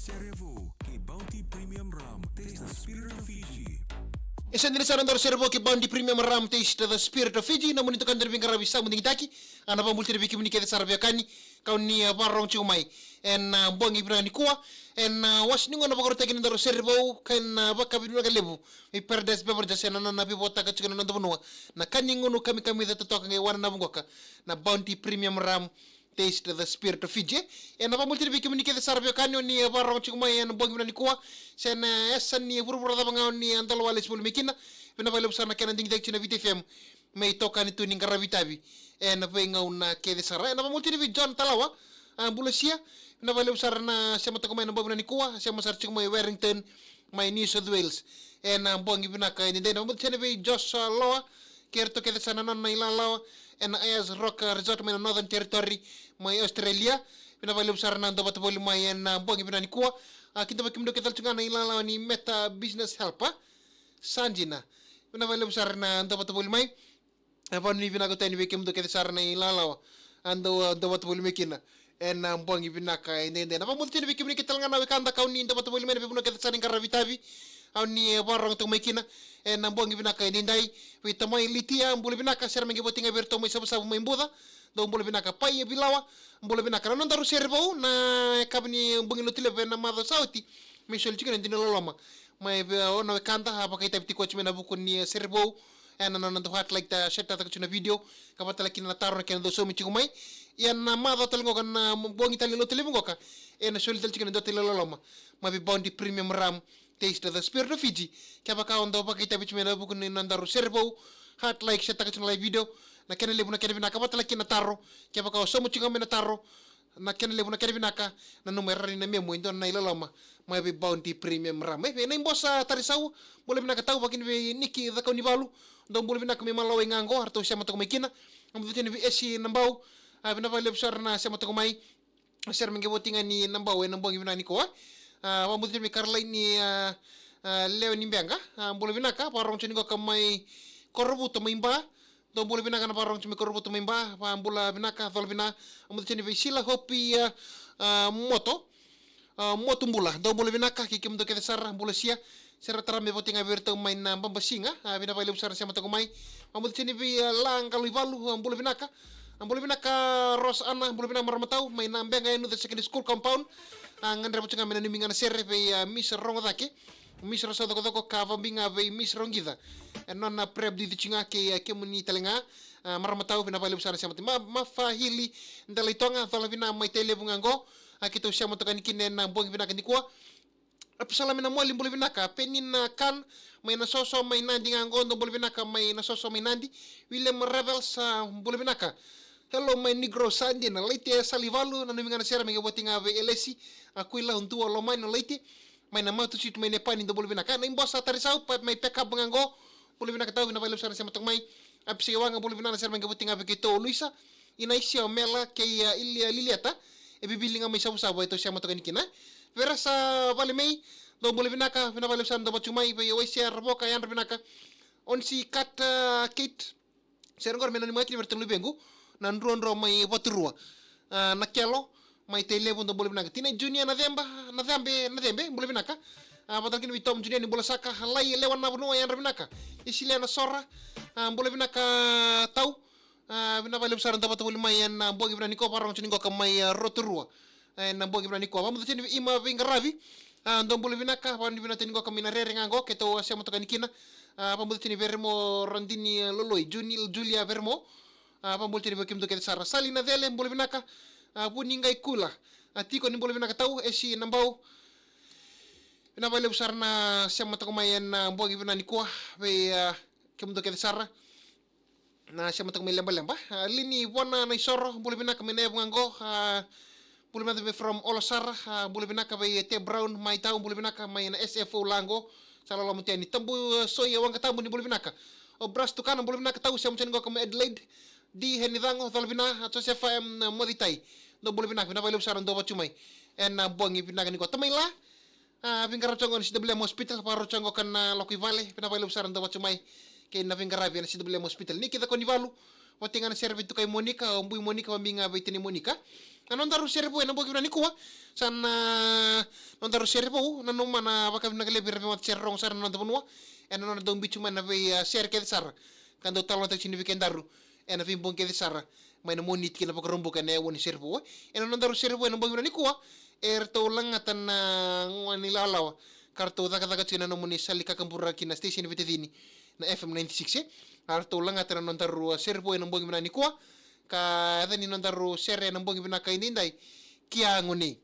SERE-KIA que Bounty Premium Rum. Taste the spirit of Fiji. Isang dinisaran dari SERE-KIA Bounty Premium Rum Taste the Spirit of Fiji. Namun itu kan dari bingkar bisa mendingitaki. Anak pambulti dari bikin menikah sarabiyakani. Kau ni parong ciumai. En buang ibrani kuah. En was ningo na pagkoro takin dari SERE-KIA kan baka bidura kalebu. Iperdes beberjas en na bibota ka cikan na benua. Na kaningo no kami dito to kang iwan na bungoka. Na Bounty Premium Rum Taste the Spirit of Fiji. En pambulti dari bikin menikah sarabiyakani ni parong ciumai en buang ibrani kuah. Sen esan ni buru-buru da bangaw ni antol walis bulu mikina. Pinapalab sana kena ding ding na VTFM. May toka ni tuning karavitabi. Na pengaw na kede sara. Na pamulti ni John Talawa. Bulasia. Pinapalab sana na siya matakumay na bago na ni Kuwa. Siya masarchik mo Warrington. May New South Wales. Buang ibinaka. And then pamulti ni Josh Loa. Kerto kede sana non na ilalawa. Ayas Rock Resort may Northern Territory. May Australia. Pinapalab sana na dapat boli may buang ibinaka ni Kuwa. Kita bakimdo kita cungan na ilalawa ni Meta Business Helper. Sanjina. Pinapalab sana na dapat boli may. Apa ni binago tayo ni bakimdo kita sana na ilalawa. Ando dapat boli may kina. Buang ibinaka. Hindi. Napamulti ni bakimdo kita lang na wikanda kaun ni dapat boli may. Napipuno kita sana ng karavitabi. Aun ni parang itong may kina. Buang ibinaka. Hindi. Wita may litia. Buli binaka. Sir may gibuting aberto may sabu-sabu may imbuda. Daw buli binaka. Paya bilawa. Buli binaka. Nanon taru SERE-KIA na kabi ni bungin utile na mado sauti. May solchikin hindi nalalama. May na wikanda. Hapa kay type tiko chime na bukun ni SERE-KIA. Nanon hat like ta share ta na video. Kapatala kina taro na kina do so mi chikumay. Na mado talingo kan buang itali lo tele bungoka. Na solital chikin do tele lalama. Mabi Bounty Premium Rum Taste the Spirit of Fiji. Kaya ka ondo pa kita bichme na bukun ni nandaru SERE-KIA. Hat like share ta na live video. Na kena lebu na kena binaka kapatala kina taro. Kaya ka so mo chingame na taro. Na kena lebu na kena binaka. Na numero rin na memo indon na ilalama. Mabi Bounty Premium Rum. Na imbosa tarisau. Boleh binaka tau bakin be niki da kau ni balu. Dong boleh binaka me malaw ngango harto siya matok makina. Ang buti ni esi nambao. Pinapalab sar na siya matok may. Sir mengibotingan ni nambao nambao ibina ni ko. Mabuti ni Caroline ni Leo ni Benga. Boleh binaka parong chini ko kamay korbuto maimba. Dong boleh binaka na parong chini korbuto maimba. Bola binaka tol bina. Mabuti ni sila hopi moto. Motumbula. Dong boleh binaka kikim do kita sar bola sia. Sera tara me botinga berto main pambasinga. Pinapalab sar siya matok may. Mabuti ni lang kalivalu boleh binaka. Ang boleh binaka Ros Ana, boleh binaka maramatau, may nambeng ngayon sa secondary school compound. Ang andra po siya nga minaniming na sere, may Miss Rongodake. Miss Rosado ko kavambing nga may Miss Rongida. Non na prep dito siya nga kay muni talinga. Maramatau, pinapalib sana siya mati. Mafahili, ndalay ito nga, tala bina may telebong ngo. Kito siya matakan kinin na buwang binaka ni Kuwa. Salamin na mo, boleh binaka. Penin na kan, may nasoso, may nandi nga ngo, boleh binaka, may nasoso, may nandi. William Rebels, boleh binaka. Hello, my negro Sandy na leite salivalu na numinga na sera mga buti nga LSC ako ila untu alo may na leite may nama tu sit may nepan indo boleh binaka na imbosa tarisau pat may pick up ngo boleh binaka tahu binapalab sana sa matong may apsiwa nga boleh binaka na sera mga buti nga bekito Luisa inaisya mela kay Liliata e bibili nga may sabu-sabu ito siya matong kina vera sa palimay do boleh binaka binapalab sana dapat cumay pa yaway siya rabo kaya binaka on si kat Kate serengor menan mo kini bertemu bengu nandro may waturua nakelo may telefon do boleh binaka tina junior November boleh binaka patang kini Tom junior ni bola saka halai lewan na bunua yang binaka isilia na sora boleh binaka tau binaka lem saran dapat boleh mayan bogi binani ko parang chuningo kamay roturua na bogi binani ko pamu tini ima vingaravi do boleh binaka pan binata ningo kami na rere ngango keto siya motokan kina pamu tini vermo rondini loloi Julia vermo pambulti ni bakim do kita sara sali na dele boleh binaka puningai kula tiko ni boleh binaka tahu esi nambau pinapalab sar na siya matakumayan na buwag ibinani kuah be kim do kita sara na siya matakumay lamba-lamba lini wana na isoro boleh binaka minayab ngango boleh binaka from Olosar boleh binaka be te brown may tahu boleh binaka may na SFO lango sala lamutian ni tambu soya wang katambu ni boleh binaka obras tu kana boleh binaka tahu siya mutanin ko kami Adelaide di henidango talbina at sa FM moditay do boleh binaka pinapalab saran do pacumay buang ibinaka ni ko tamay la pingkaraw chango ni SWM hospital paro chango kan Loki Valley pinapalab saran do pacumay kay na pingkaraw ni SWM hospital ni kita ko ni valu watingan sere bitu kay Monica umbu Monica pambinga bitini Monica non daru sere po nan bogi brani kuwa sana non daru sere po nan mana baka nagle bir mat sere rong sar non tabunwa non dom bitu man na sere ke sar kan do talon tak sini weekend daru en fi bon ke sar may na monit kila baka rombo kan e woni sere po non daru sere po nan bogi brani kuwa to langatan ngani lalaw karto daga china no muni salika kampura kina station vitini na FM 96 arto langatan non daru sere po nan bogi brani kuwa ka ni non daru sere nan bogi bina kay nindai kia ngoni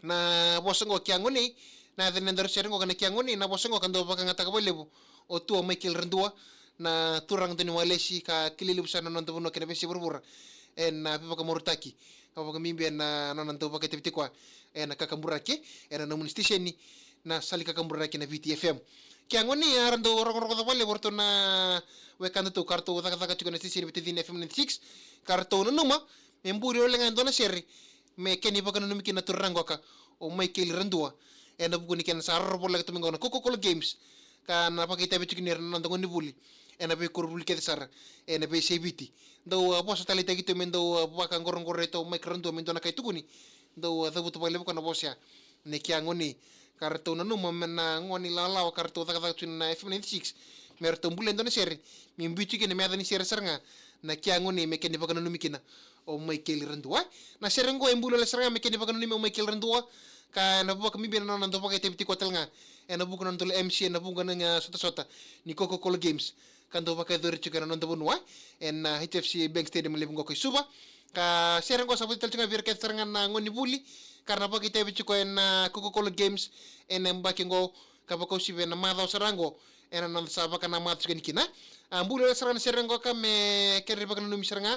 na bosengo kia ngoni na then daru sere ngo kana kia ngoni na bosengo kan do baka ngata ka bolebu o tu Michael rendua na turang tani walesi ka kililu sana non tabuno kena besi burbura en na pipa kamurutaki ka baka mimbi na non to baka tibiti kwa en ka kamburaki en na mun station ni na salika kamburaki na VTFM kia ngoni arando orang ko bolebu to na we kan to karto daga chukuna station VTFM FM 96 karto no numa memburi olengan dona seri me keni baka no mikina turango ka o Michael rendua en na buguni ken sarro bolle to mingona Coca-Cola games kan apa kita bicu kini non to ngoni buli en na be kurbul ke sar en na be sebiti do apa satali tagi to mendo baka ngorong goreto Michael rendua mendo na kay tukuni do da butu bale baka no bosya ne kia ngoni karto no numa mena ngoni lalaw karto daga chuna FM 96 merto bulen dona seri mimbicu kini me adani seri sarnga na kia ngoni me keni baka no mikina o Michael rendua na serengo embulo le sarnga me keni baka no o Michael rendua ka na buka mi bina non to baka tebiti kotel nga na buka non to MC na buka nga sota ni Coca-Cola games kan to baka dori chuka non to bunwa en HFC Bank Stadium le bungo ko suba ka serengo sa butel tinga vir ke sarnga na ngoni buli karena baka tebiti ko en Coca-Cola games en mbaki ngo ka baka sibe na madao sarango en non sa baka na matu kini kina ambulo le sarnga serengo ka me kere baka no mi sarnga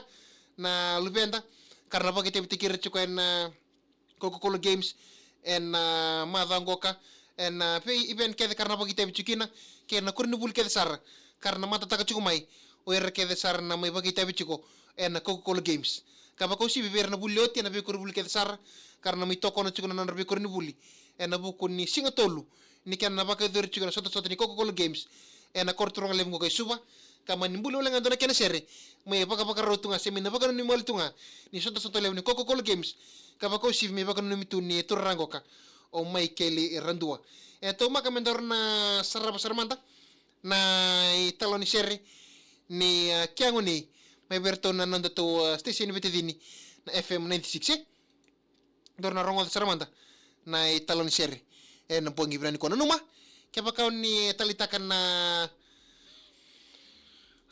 na lubenda karena baka tebiti kire chuka en Coca-Cola games en madangoka en pe iben kede karna bagi tebi chukina ke na kurni bul kede sar karna mata taka chukumai o er kede sar na mai bagi tebi chuko en Coca-Cola games kaba ko si biber na bulioti na be kurbul kede sar karna mi toko na chukuna na be kurni buli en buku ni singatolu ni kan na baka dur chukuna sota ni Coca-Cola games en korturong lem ko kay suba kama ni bulo lang andona kena sere may baka rotunga semi na baka ni moltunga ni sota lem ni Coca-Cola games kaba ko si me baka no mituni turango ka o Michael rendua to maka mendor na saraba sarmanta na italoni sere ni kiangoni may berto na nando to station vitini na FM 96 dor na rongo sarmanta na italoni sere na pongi brani kono numa kaba ka ni talitakan na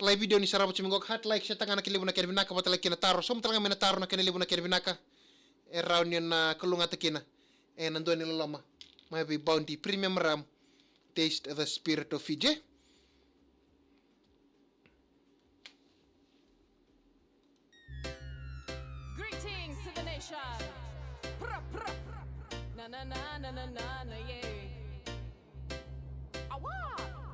live video ni saraba chimingok hat like setanga na kilibu na kerbinaka batala kina taro som talanga mena taro na kilibu na kerbinaka around yun na kulunga takina nandun nila lama may be bounty premium ram taste the spirit of Fiji greetings to the nation na na na na na na na yeah awa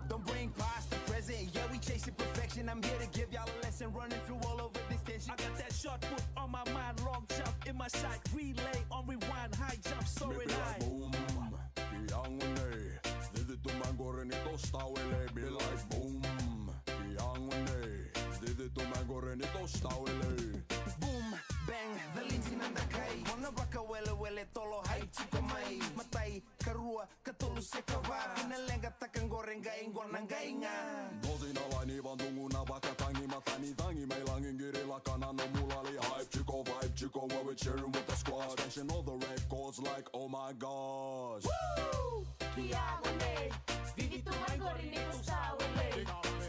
don't bring past the present yeah we chasing perfection I'm here to give y'all a lesson running through all over this tension I got that short put on my mind long jump in my sight relay on rewind high jump soaring high boom yang ne did to mangore ni tostawele be like boom yang ne did to mangore ni tostawele boom bang the lintin and the kai wanna rock a wele tolo hai chico mai matai karua katulu sekava inalenga takan goreng gaing gornang gainga dodina lani bandunguna bakatangi matani tangi meilangin girila kanano mulali hype chico vibe chico where we cheering with the squad tension all the records like oh my gosh woo kiangone vivi tu mangori ni kusawele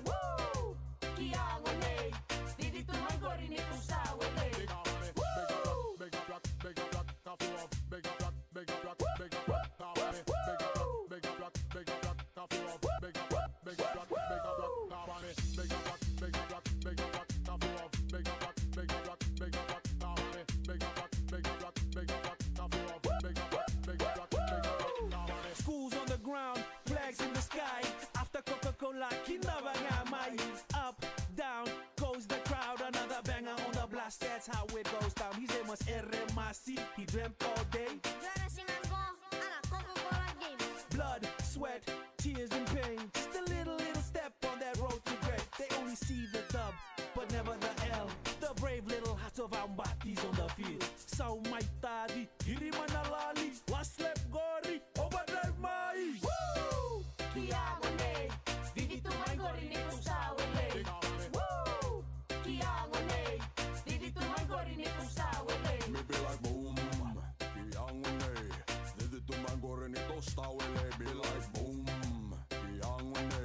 woo kiangone vivi tu mangori ni kusawele schools on the ground flags in the sky after Coca-Cola kinabangamai up down goes the crowd another banger on the blast that's how it goes down he's a mas RMC he dreamt all day blood sweat tears and pain just a little step on that road to great they only see the dub but never the Kia GONEI, vivi tu mai gori ni kusawele. Woo! Kia GONEI, vivi tu mai gori ni kusawele. Me be like boom, kiangone. Didi tu mangore ni tostawele. Be like boom, kiangone.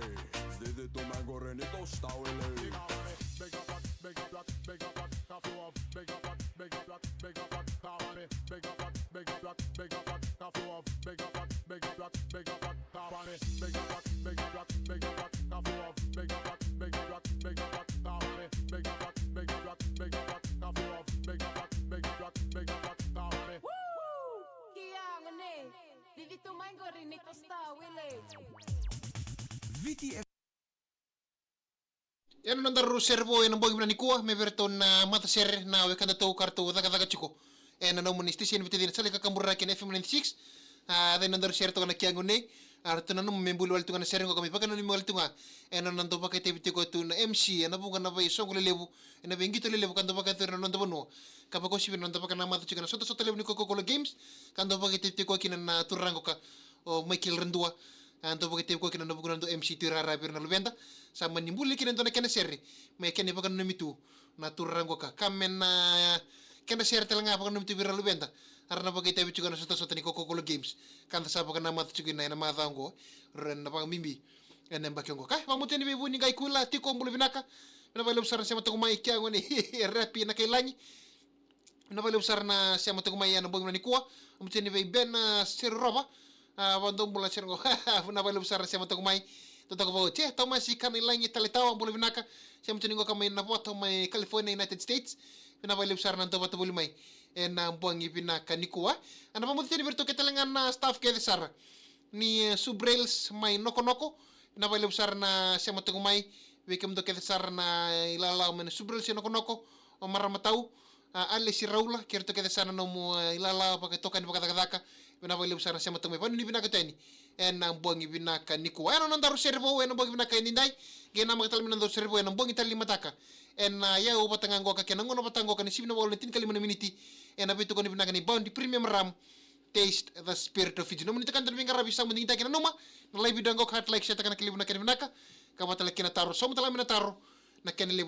Didi tu mangore ni tostawele. Big up, big up, big up, big up, big up, big up, big up, Tabane. Big up, big up, big up, big up, big up, big up, Tabane. Big up, big up, big up, big up, big up, big up, Tabane. Big up, big up, big up, big up, big up, big up, Tabane. Woo! Kia GONEI, vivi tu mai gori ni kusawele. VTF Yan nandar servo en bogi brani kuah me verton na matasere na we kanda to kartu daga chiko. En na nomuni station vitedin sale ka kambura ken FM 96. Ada nandar share to na Kia GONEI. Arto na num membulu wal tunga na share ko kami pakana ni wal tunga. En na nando pakai tebiti ko tu na MC na bukan na bai songule lebu. En na bengito lebu kando pakai tu na nando bono. Kapako si nando pakai na mata chika na soto lebu ni Coca-Cola Games. Kando pakai tebiti ko kina na turango ka o Michael Rendua. Anto pakai tebiti ko kina na bukan nando MC tirara bir na lubenda. Sama nimbuli kina ndo na kena sere me kene pakan namitu na turango ka kamen na kena sere telanga pakan namitu bira lubenda arna pakai tabi juga na sota ni Coca-Cola Games kan sa pakan na mata juga na mata ngo ren na pakan mimbi enen bakiongo ka pamuteni be buni gai kula tiko mbulu binaka na vale usar sama to mai Kia GONEI rapi na kailangi na vale usar na sama to mai na bongi ni kuwa muteni be ben sere roba bandong mula sere ngo na vale usar sama to mai Totoo ko che tama si kanilang italitaw ang bulu binaka siya mo tiningo kamay na po may California United States pinabalib sar nanto bato bulu may en ang buang ibinaka ni kuwa ano pa mo tini berto ketalangan na staff kaya sar ni subrails may noko pinabalib sar na siya mo may wikim do kaya sar na ilalaw man subrails si noko o maramataw ali si Raula kaya kaya sar na mo ilalaw pagkatokan pagkatagdaka pinabalib sar na siya mo may paano ni binaka tayo ni en ang buang ibinaka ni kuwa ano nandaro servo en ang buang ibinaka ininday gena magtalmin nandaro servo en ang buang itali mataka en ya ubatang anggo ka kenangono batango ka ni sibna wala tin kalima miniti en abito ko ni ibinaka ni bound di premium ram taste the spirit of Fiji no munita kan dalbing arabi sa munding takin numa na live video anggo hat like share takan kalima na ibinaka kamatala kinataro so mutala minataro na kenele